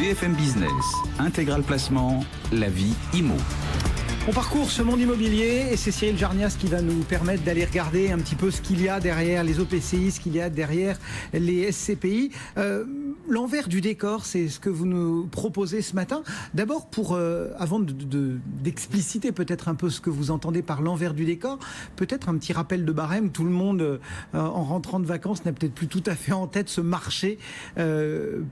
BFM Business, Intégral Placement, la vie IMO. On parcourt ce monde immobilier et c'est Cyril Jarnias qui va nous permettre d'aller regarder un petit peu ce qu'il y a derrière les OPCI, ce qu'il y a derrière les SCPI. L'envers du décor, c'est ce que vous nous proposez ce matin. D'abord, avant d'expliciter peut-être un peu ce que vous entendez par l'envers du décor, peut-être un petit rappel de barème. Tout le monde, en rentrant de vacances, n'a peut-être plus tout à fait en tête ce marché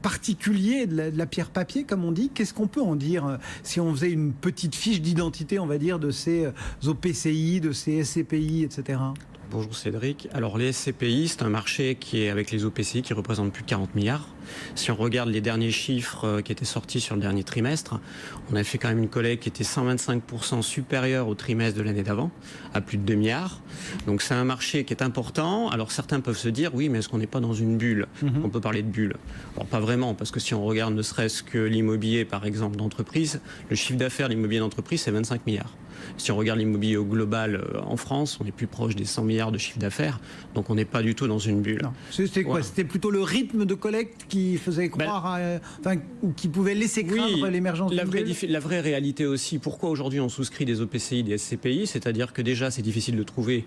particulier de la pierre-papier, comme on dit. Qu'est-ce qu'on peut en dire si on faisait une petite fiche d'identité, on va dire, de ces OPCI, de ces SCPI, etc. Bonjour Cédric. Alors les SCPI, c'est un marché qui est avec les OPCI qui représente plus de 40 milliards. Si on regarde les derniers chiffres qui étaient sortis sur le dernier trimestre, on a fait quand même une collecte qui était 125% supérieure au trimestre de l'année d'avant, à plus de 2 milliards. Donc c'est un marché qui est important. Alors certains peuvent se dire, oui, mais est-ce qu'on n'est pas dans une bulle? On peut parler de bulle. Alors pas vraiment, parce que si on regarde ne serait-ce que l'immobilier, par exemple, d'entreprise, le chiffre d'affaires de l'immobilier d'entreprise, c'est 25 milliards. Si on regarde l'immobilier au global en France, on est plus proche des 100 milliards de chiffre d'affaires, donc on n'est pas du tout dans une bulle. C'était quoi? C'était plutôt le rythme de collecte qui faisait croire, ou qui pouvait laisser craindre l'émergence d'une bulle? La vraie réalité aussi, pourquoi aujourd'hui on souscrit des OPCI, des SCPI, c'est-à-dire que déjà c'est difficile de trouver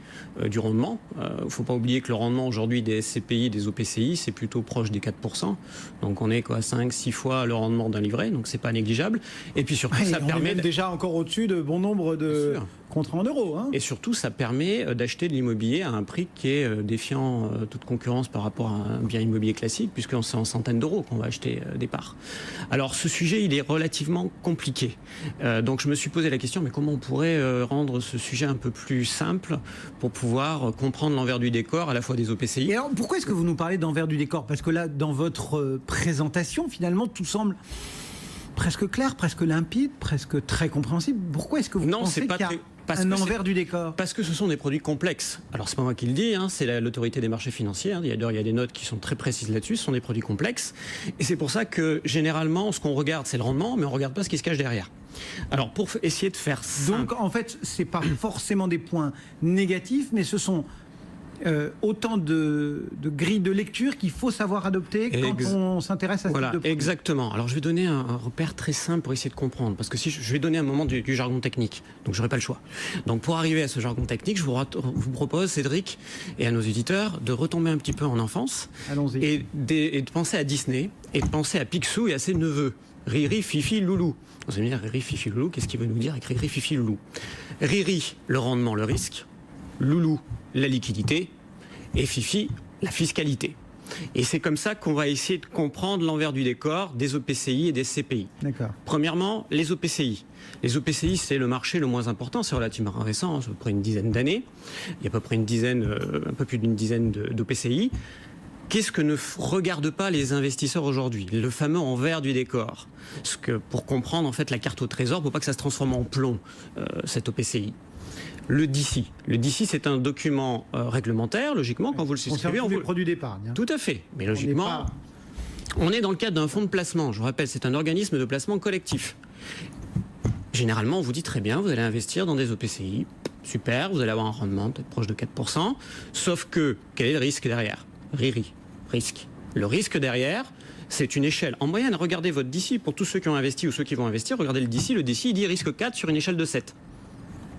du rendement. Il ne faut pas oublier que le rendement aujourd'hui des SCPI, des OPCI, c'est plutôt proche des 4%. Donc on est quoi, 5-6 fois le rendement d'un livret, donc c'est pas négligeable. Et puis surtout, ça permet déjà encore au-dessus de bon nombre de contrats en euros. Hein. Et surtout, ça permet d'acheter de l'immobilier à un prix qui est défiant toute concurrence par rapport à un bien immobilier classique, puisque c'est en centaines d'euros qu'on va acheter des parts. Alors, ce sujet, il est relativement compliqué. Donc, je me suis posé la question, mais comment on pourrait rendre ce sujet un peu plus simple pour pouvoir comprendre l'envers du décor, à la fois des OPCI. Et alors, pourquoi est-ce que vous nous parlez d'envers du décor? Parce que là, dans votre présentation, finalement, tout semble presque clair, presque limpide, presque très compréhensible. Pourquoi est-ce que vous pensez qu'il y a un envers du décor? Parce que ce sont des produits complexes. Alors c'est pas moi qui le dis, c'est l'autorité des marchés financiers. Il y a des notes qui sont très précises là-dessus. Ce sont des produits complexes. Et c'est pour ça que généralement, ce qu'on regarde, c'est le rendement, mais on ne regarde pas ce qui se cache derrière. Alors pour essayer de faire simple... Donc en fait, c'est pas forcément des points négatifs, mais ce sont autant de grilles de lecture qu'il faut savoir adopter quand on s'intéresse à ce type de produit. Exactement. Alors je vais donner un repère très simple pour essayer de comprendre, parce que si je vais donner un moment du jargon technique, donc j'aurai pas le choix. Donc pour arriver à ce jargon technique, je vous propose, Cédric, et à nos éditeurs, de retomber un petit peu en enfance. Allons-y. Et de penser à Disney, et de penser à Picsou et à ses neveux. Riri, Fifi, Loulou. Vous allez me dire, Riri, Fifi, Loulou, qu'est-ce qu'il veut nous dire avec Riri, Fifi, Loulou? Riri, le rendement, le risque. Loulou, la liquidité. Et Fifi, la fiscalité. Et c'est comme ça qu'on va essayer de comprendre l'envers du décor des OPCI et des SCPI. D'accord. Premièrement, les OPCI. Les OPCI, c'est le marché le moins important, c'est relativement récent, c'est à peu près une dizaine d'années. Il y a à peu près un peu plus d'une dizaine d'OPCI. Qu'est-ce que ne regardent pas les investisseurs aujourd'hui? Le fameux envers du décor. Parce que pour comprendre en fait la carte au trésor, il ne faut pas que ça se transforme en plomb, cette OPCI. Le DICI. Le DICI, c'est un document réglementaire, logiquement, quand vous le souscrivez. On veut produits d'épargne. Tout à fait. Mais logiquement, on est dans le cadre d'un fonds de placement. Je vous rappelle, c'est un organisme de placement collectif. Généralement, on vous dit très bien, vous allez investir dans des OPCI. Super, vous allez avoir un rendement peut-être proche de 4%. Sauf que, quel est le risque derrière? Riri, risque. Le risque derrière, c'est une échelle. En moyenne, regardez votre DICI. Pour tous ceux qui ont investi ou ceux qui vont investir, regardez le DICI. Le DICI, il dit risque 4 sur une échelle de 7.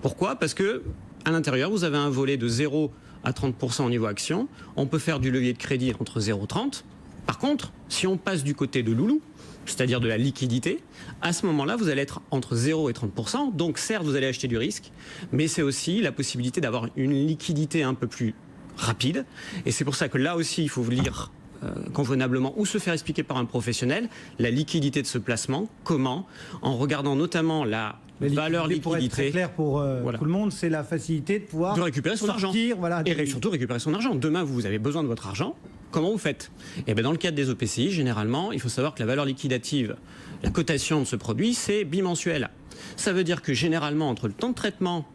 Pourquoi? Parce que à l'intérieur, vous avez un volet de 0 à 30% au niveau action. On peut faire du levier de crédit entre 0 et 30. Par contre, si on passe du côté de Loulou, c'est-à-dire de la liquidité, à ce moment-là, vous allez être entre 0 et 30%. Donc certes, vous allez acheter du risque, mais c'est aussi la possibilité d'avoir une liquidité un peu plus rapide. Et c'est pour ça que là aussi, il faut lire convenablement ou se faire expliquer par un professionnel la liquidité de ce placement. Comment? En regardant notamment la valeur liquidité. Pour être très clair pour tout le monde, c'est la facilité de pouvoir récupérer son argent. Et surtout récupérer son argent. Demain, vous avez besoin de votre argent. Comment vous faites? Et bien, dans le cadre des OPCI, généralement, il faut savoir que la valeur liquidative, la cotation de ce produit, c'est bimensuel. Ça veut dire que généralement, entre le temps de traitement,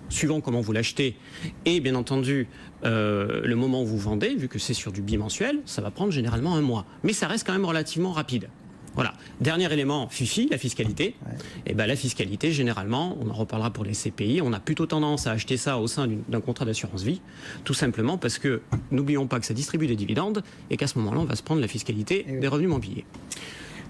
suivant comment vous l'achetez, et bien entendu le moment où vous vendez, vu que c'est sur du bimensuel, ça va prendre généralement un mois. Mais ça reste quand même relativement rapide. Voilà. Dernier élément, FIFI, la fiscalité. Ouais. Et ben, la fiscalité, généralement, on en reparlera pour les CPI, on a plutôt tendance à acheter ça au sein d'un contrat d'assurance vie, tout simplement parce que, n'oublions pas que ça distribue des dividendes et qu'à ce moment-là, on va se prendre la fiscalité des revenus mobiliers.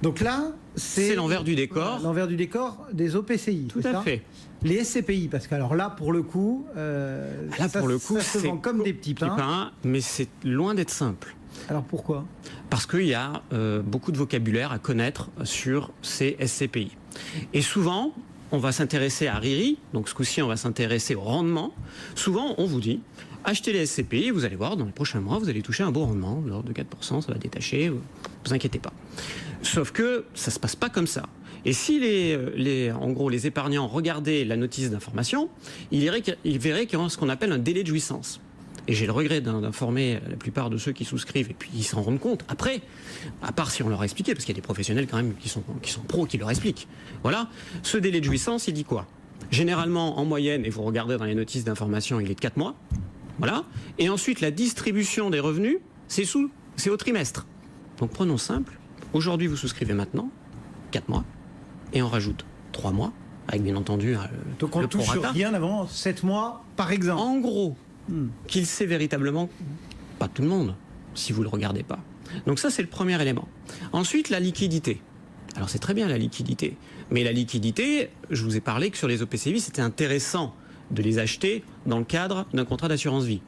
Donc là, c'est l'envers du décor. L'envers du décor des OPCI. Tout à fait. Les SCPI, parce que alors là, pour le coup, ça se vend comme des petits pains. Mais c'est loin d'être simple. Alors pourquoi ? Parce qu'il y a beaucoup de vocabulaire à connaître sur ces SCPI. Et souvent, on va s'intéresser à RIRI, donc ce coup-ci, on va s'intéresser au rendement. Souvent, on vous dit, achetez les SCPI, vous allez voir, dans les prochains mois, vous allez toucher un beau rendement, de l'ordre de 4%, ça va détacher, vous inquiétez pas. Sauf que ça ne se passe pas comme ça. Et si en gros, les épargnants regardaient la notice d'information, ils verraient qu'il y a ce qu'on appelle un délai de jouissance. Et j'ai le regret d'informer la plupart de ceux qui souscrivent, et puis ils s'en rendent compte après, à part si on leur a expliqué, parce qu'il y a des professionnels quand même qui sont pros, qui leur expliquent. Voilà, ce délai de jouissance, il dit quoi ? Généralement, en moyenne, et vous regardez dans les notices d'information, il est de 4 mois. Voilà. Et ensuite, la distribution des revenus, c'est au trimestre. Donc prenons simple, aujourd'hui vous souscrivez maintenant, 4 mois, et on rajoute 3 mois, avec bien entendu donc on ne touche rien avant 7 mois, par exemple. En gros, qu'il sait véritablement, pas tout le monde, si vous ne le regardez pas. Donc ça, c'est le premier élément. Ensuite, la liquidité. Alors c'est très bien la liquidité, mais la liquidité, je vous ai parlé que sur les OPCI, c'était intéressant de les acheter dans le cadre d'un contrat d'assurance vie.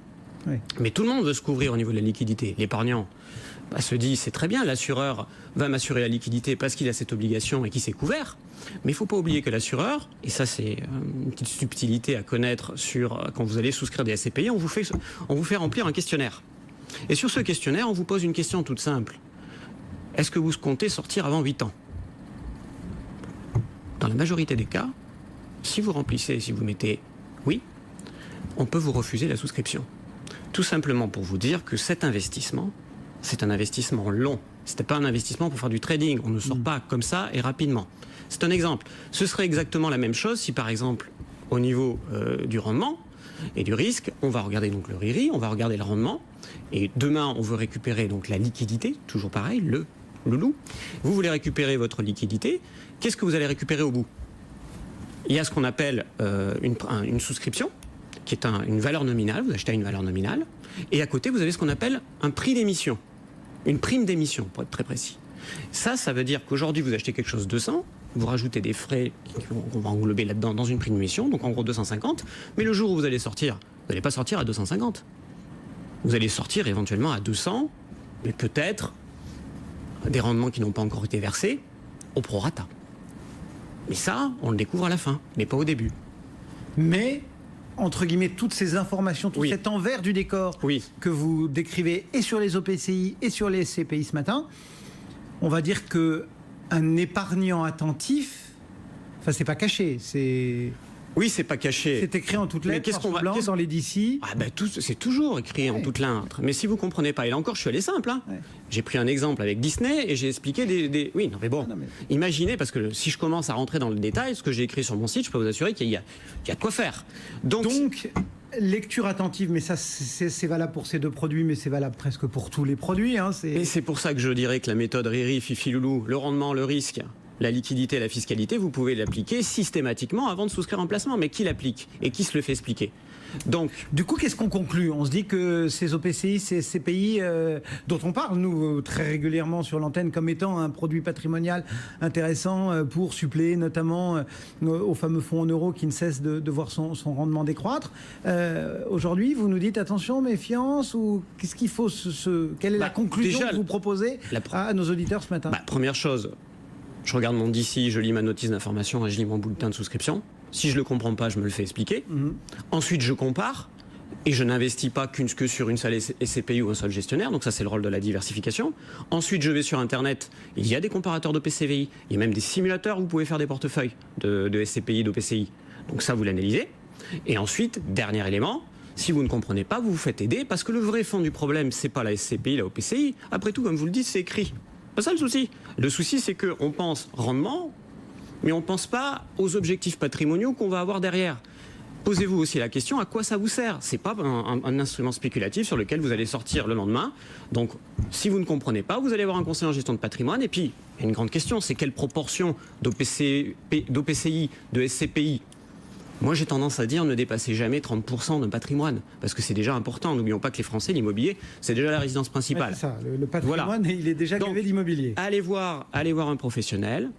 Oui. Mais tout le monde veut se couvrir au niveau de la liquidité. L'épargnant se dit, c'est très bien, l'assureur va m'assurer la liquidité parce qu'il a cette obligation et qu'il s'est couvert. Mais il ne faut pas oublier que l'assureur, et ça c'est une petite subtilité à connaître quand vous allez souscrire des SCPI, on vous fait remplir un questionnaire. Et sur ce questionnaire, on vous pose une question toute simple. Est-ce que vous comptez sortir avant 8 ans ? Dans la majorité des cas, si vous remplissez, si vous mettez oui, on peut vous refuser la souscription. Tout simplement pour vous dire que cet investissement, c'est un investissement long. Ce n'est pas un investissement pour faire du trading. On ne sort pas comme ça et rapidement. C'est un exemple. Ce serait exactement la même chose si, par exemple, au niveau du rendement et du risque, on va regarder donc le RIRI, on va regarder le rendement. Et demain, on veut récupérer donc la liquidité. Toujours pareil, le loup. Vous voulez récupérer votre liquidité. Qu'est-ce que vous allez récupérer au bout ? Il y a ce qu'on appelle une souscription, qui est une valeur nominale. Vous achetez une valeur nominale. Et à côté, vous avez ce qu'on appelle un prix d'émission. Une prime d'émission, pour être très précis. Ça veut dire qu'aujourd'hui, vous achetez quelque chose de 200, vous rajoutez des frais qu'on va englober là-dedans dans une prime d'émission, donc en gros 250, mais le jour où vous allez sortir, vous n'allez pas sortir à 250. Vous allez sortir éventuellement à 200, mais peut-être des rendements qui n'ont pas encore été versés au prorata. Mais ça, on le découvre à la fin, mais pas au début. Mais, entre guillemets, toutes ces informations, tout cet envers du décor que vous décrivez et sur les OPCI et sur les SCPI ce matin, on va dire qu'un épargnant attentif, enfin c'est pas caché, c'est... Oui, c'est pas caché. C'est écrit en toutes lettres, dans les DC. C'est toujours écrit en toutes lettres. Mais si vous comprenez pas, et là encore, je suis allé simple. J'ai pris un exemple avec Disney et j'ai expliqué des... Oui, non mais bon, imaginez, parce que si je commence à rentrer dans le détail, ce que j'ai écrit sur mon site, je peux vous assurer qu'il y a de quoi faire. Donc, lecture attentive, mais ça c'est valable pour ces deux produits, mais c'est valable presque pour tous les produits. Et c'est pour ça que je dirais que la méthode RIRI, Fifi Loulou, le rendement, le risque... La liquidité et la fiscalité, vous pouvez l'appliquer systématiquement avant de souscrire un placement. Mais qui l'applique et qui se le fait expliquer ? Donc, du coup, qu'est-ce qu'on conclut ? On se dit que ces OPCI, ces SCPI, dont on parle, nous, très régulièrement sur l'antenne, comme étant un produit patrimonial intéressant pour suppléer notamment au fameux fonds en euros qui ne cesse de voir son rendement décroître. Aujourd'hui, vous nous dites attention, méfiance, ou qu'est-ce qu'il faut quelle est la conclusion que vous proposez à nos auditeurs ce matin ? Première chose, je regarde mon DC, je lis ma notice d'information et je lis mon bulletin de souscription. Si je ne le comprends pas, je me le fais expliquer. Ensuite, je compare et je n'investis pas que sur une seule SCPI ou un seul gestionnaire. Donc ça, c'est le rôle de la diversification. Ensuite, je vais sur Internet. Il y a des comparateurs d'OPCVI. Il y a même des simulateurs où vous pouvez faire des portefeuilles de SCPI, d'OPCI. Donc ça, vous l'analysez. Et ensuite, dernier élément, si vous ne comprenez pas, vous vous faites aider parce que le vrai fond du problème, c'est pas la SCPI, la OPCI. Après tout, comme vous le dites, c'est écrit. Pas ça le souci. Le souci, c'est qu'on pense rendement, mais on ne pense pas aux objectifs patrimoniaux qu'on va avoir derrière. Posez-vous aussi la question, à quoi ça vous sert ? Ce n'est pas un instrument spéculatif sur lequel vous allez sortir le lendemain. Donc, si vous ne comprenez pas, vous allez avoir un conseiller en gestion de patrimoine. Et puis, il y a une grande question, c'est quelle proportion d'OPCI, de SCPI Moi, j'ai tendance à dire ne dépassez jamais 30% d'un patrimoine, parce que c'est déjà important. N'oublions pas que les Français, l'immobilier, c'est déjà la résidence principale. Ouais, c'est ça, le patrimoine, voilà. Il est déjà gavé d'immobilier. Allez voir un professionnel,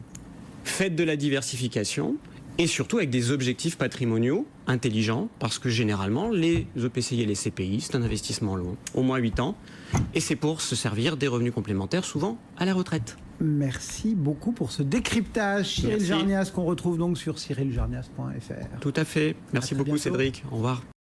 faites de la diversification, et surtout avec des objectifs patrimoniaux intelligents, parce que généralement, les EPCI et les CPI, c'est un investissement long, au moins 8 ans, et c'est pour se servir des revenus complémentaires, souvent à la retraite. Merci beaucoup pour ce décryptage. Cyril Jarnias, qu'on retrouve donc sur cyriljarnias.fr. Tout à fait. Merci beaucoup, Cédric. Au revoir.